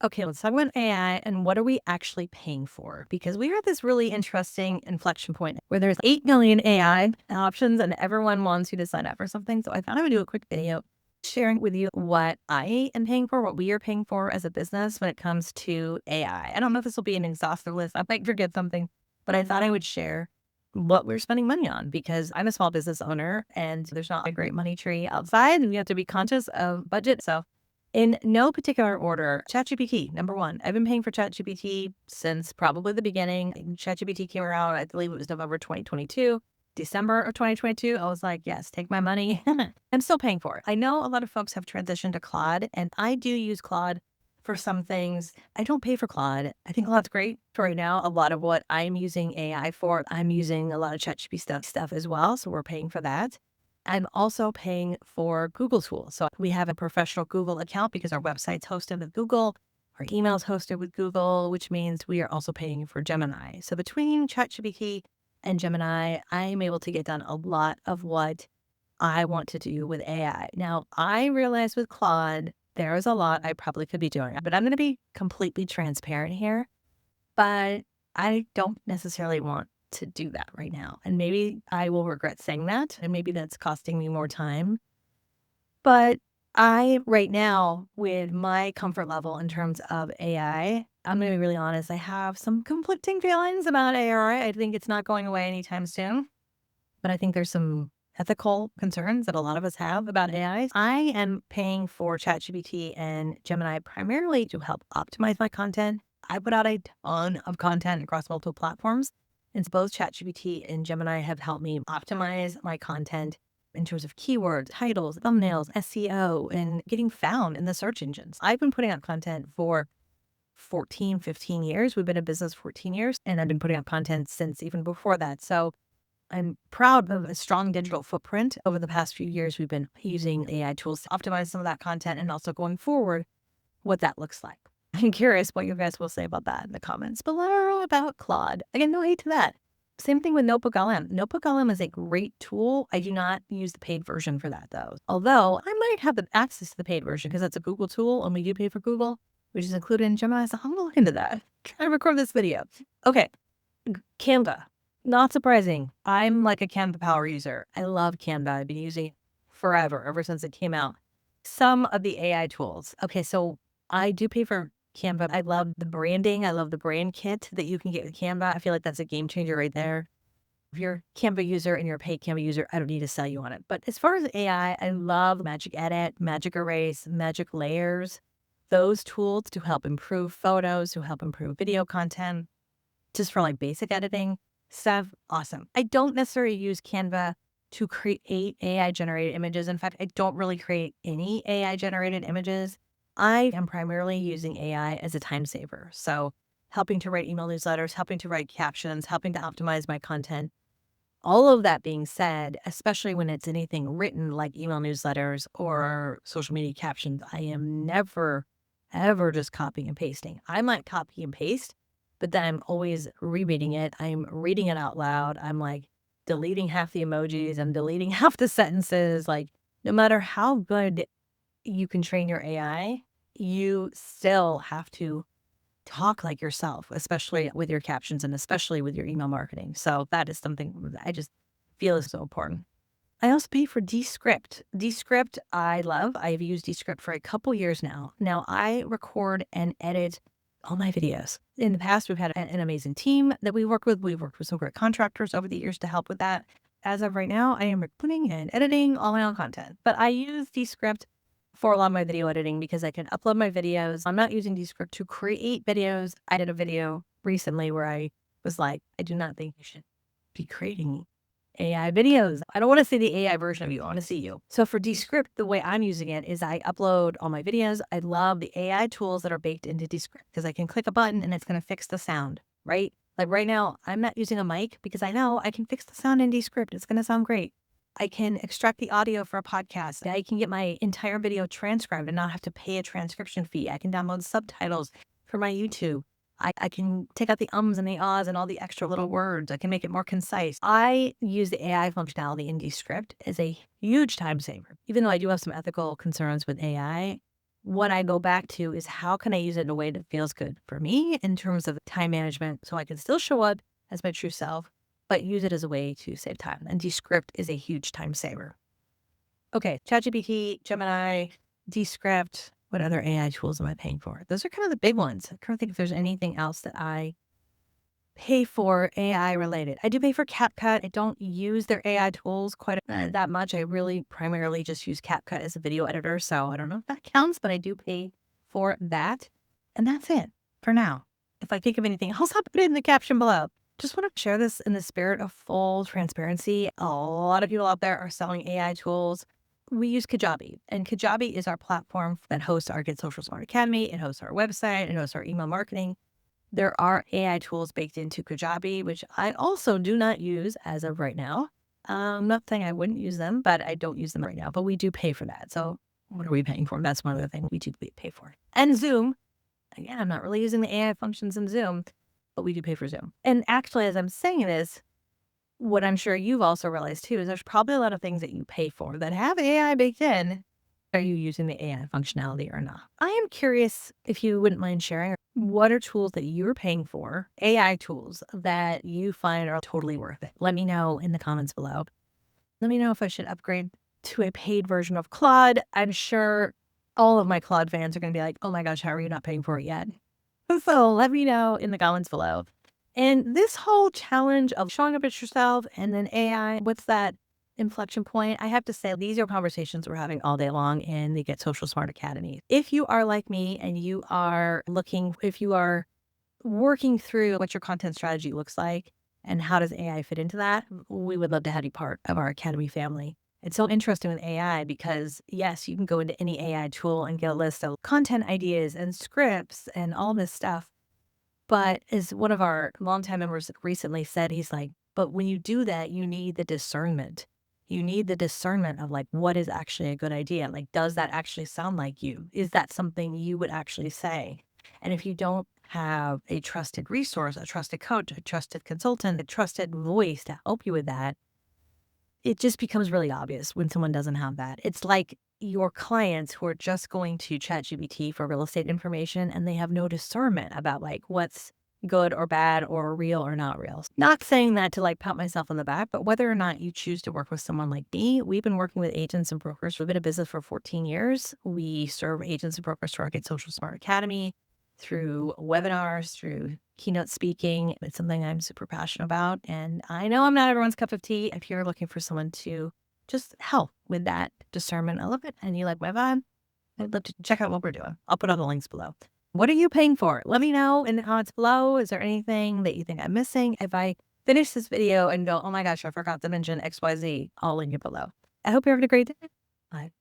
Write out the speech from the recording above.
Okay, let's talk about AI and what are we actually paying for? Because we are at this really interesting inflection point where there's 8 million AI options and everyone wants you to sign up for something. So I thought I would do a quick video sharing with you what I am paying for, what we are paying for as a business when it comes to AI. I don't know if this will be an exhaustive list. I might forget something, but I thought I would share what we're spending money on because I'm a small business owner and there's not a great money tree outside and we have to be conscious of budget. So in no particular order, ChatGPT, number one. I've been paying for ChatGPT since probably the beginning. ChatGPT came around, I believe it was November 2022. December of 2022, I was like, yes, take my money. I'm still paying for it. I know a lot of folks have transitioned to Claude, and I do use Claude for some things. I don't pay for Claude. I think Claude's great for right now. A lot of what I'm using AI for, I'm using a lot of ChatGPT stuff as well. So we're paying for that. I'm also paying for Google tools. So we have a professional Google account because our website's hosted with Google, our email's hosted with Google, which means we are also paying for Gemini. So between ChatGPT and Gemini, I'm able to get done a lot of what I want to do with AI. Now, I realize with Claude, there is a lot I probably could be doing, but I'm going to be completely transparent here. But I don't necessarily want to do that right now. And maybe I will regret saying that. And maybe that's costing me more time. But right now, with my comfort level in terms of AI, I'm going to be really honest. I have some conflicting feelings about AI. I think it's not going away anytime soon. But I think there's some ethical concerns that a lot of us have about AI. I am paying for ChatGPT and Gemini primarily to help optimize my content. I put out a ton of content across multiple platforms, and both ChatGPT and Gemini have helped me optimize my content in terms of keywords, titles, thumbnails, SEO, and getting found in the search engines. I've been putting out content for 14, 15 years. We've been in business 14 years, and I've been putting out content since even before that. So I'm proud of a strong digital footprint. Over the past few years, we've been using AI tools to optimize some of that content and also going forward, what that looks like. I'm curious what you guys will say about that in the comments below about Claude. Again, no hate to that. Same thing with Notebook LM. Notebook LM is a great tool. I do not use the paid version for that though. Although I might have the access to the paid version because that's a Google tool and we do pay for Google, which is included in Gemini. So I'm gonna look into that. Can I record this video? Okay, Canva. Not surprising. I'm like a Canva power user. I love Canva. I've been using it forever, ever since it came out. Some of the AI tools. Okay, so I do pay for Canva. I love the branding. I love the brand kit that you can get with Canva. I feel like that's a game changer right there. If you're a Canva user and you're a paid Canva user, I don't need to sell you on it. But as far as AI, I love Magic Edit, Magic Erase, Magic Layers, those tools to help improve photos, to help improve video content, just for like basic editing stuff. Awesome. I don't necessarily use Canva to create AI generated images. In fact, I don't really create any AI generated images. I am primarily using AI as a time saver. So helping to write email newsletters, helping to write captions, helping to optimize my content. All of that being said, especially when it's anything written like email newsletters or social media captions, I am never, ever just copying and pasting. I might copy and paste, but then I'm always rereading it. I'm reading it out loud. I'm like deleting half the emojis. I'm deleting half the sentences. Like no matter how good you can train your AI, you still have to talk like yourself, especially with your captions and especially with your email marketing. So that is something that I just feel is so important. I also pay for Descript. Descript I love. I've used Descript for a couple years now. Now I record and edit all my videos. In the past, we've had an amazing team that we work with. We've worked with some great contractors over the years to help with that. As of right now, I am recording and editing all my own content. But I use Descript for a lot of my video editing because I can upload my videos. I'm not using Descript to create videos. I did a video recently where I was like, I do not think you should be creating AI videos. I don't want to see the AI version of you. I want to see you. So for Descript, the way I'm using it is I upload all my videos. I love the AI tools that are baked into Descript because I can click a button and it's going to fix the sound, right? Like right now, I'm not using a mic because I know I can fix the sound in Descript. It's going to sound great. I can extract the audio for a podcast. I can get my entire video transcribed and not have to pay a transcription fee. I can download subtitles for my YouTube. I can take out the ums and the ahs and all the extra little words. I can make it more concise. I use the AI functionality in Descript as a huge time saver. Even though I do have some ethical concerns with AI, what I go back to is how can I use it in a way that feels good for me in terms of time management so I can still show up as my true self, but use it as a way to save time. And Descript is a huge time saver. Okay, ChatGPT, Gemini, Descript. What other AI tools am I paying for? Those are kind of the big ones. I can't think if there's anything else that I pay for AI related. I do pay for CapCut. I don't use their AI tools quite that much. I really primarily just use CapCut as a video editor. So I don't know if that counts, but I do pay for that. And that's it for now. If I think of anything else, I'll put it in the caption below. Just want to share this in the spirit of full transparency. A lot of people out there are selling AI tools. We use Kajabi, and Kajabi is our platform that hosts our Get Social Smart Academy. It hosts our website. It hosts our email marketing. There are AI tools baked into Kajabi, which I also do not use as of right now. I'm not saying I wouldn't use them, but I don't use them right now. But we do pay for that. So what are we paying for? That's one of the things we do pay for. And Zoom. Again, I'm not really using the AI functions in Zoom, but we do pay for Zoom. And actually, as I'm saying this, what I'm sure you've also realized too is there's probably a lot of things that you pay for that have AI baked in. Are you using the AI functionality or not? I am curious if you wouldn't mind sharing what are tools that you're paying for, AI tools that you find are totally worth it. Let me know in the comments below. Let me know if I should upgrade to a paid version of Claude. I'm sure all of my Claude fans are going to be like, oh my gosh, how are you not paying for it yet? So let me know in the comments below. And this whole challenge of showing up as yourself and then AI, what's that inflection point? I have to say, these are conversations we're having all day long in the Get Social Smart Academy. If you are like me and you are if you are working through what your content strategy looks like and how does AI fit into that, we would love to have you part of our Academy family. It's so interesting with AI because, yes, you can go into any AI tool and get a list of content ideas and scripts and all this stuff. But as one of our longtime members recently said, he's like, but when you do that, you need the discernment. You need the discernment of like, what is actually a good idea? Like, does that actually sound like you? Is that something you would actually say? And if you don't have a trusted resource, a trusted coach, a trusted consultant, a trusted voice to help you with that, it just becomes really obvious when someone doesn't have that. It's like your clients who are just going to ChatGPT for real estate information and they have no discernment about like what's good or bad or real or not real. Not saying that to like pat myself on the back, but whether or not you choose to work with someone like me, we've been working with agents and brokers. We've been in business for 14 years. We serve agents and brokers through our Get Social Smart Academy, through webinars, through keynote speaking. It's something I'm super passionate about. And I know I'm not everyone's cup of tea. If you're looking for someone to just help with that discernment element and you like my vibe, I'd love to check out what we're doing. I'll put all the links below. What are you paying for? Let me know in the comments below. Is there anything that you think I'm missing? If I finish this video and go, oh my gosh, I forgot to mention XYZ, I'll link it below. I hope you're having a great day. Bye.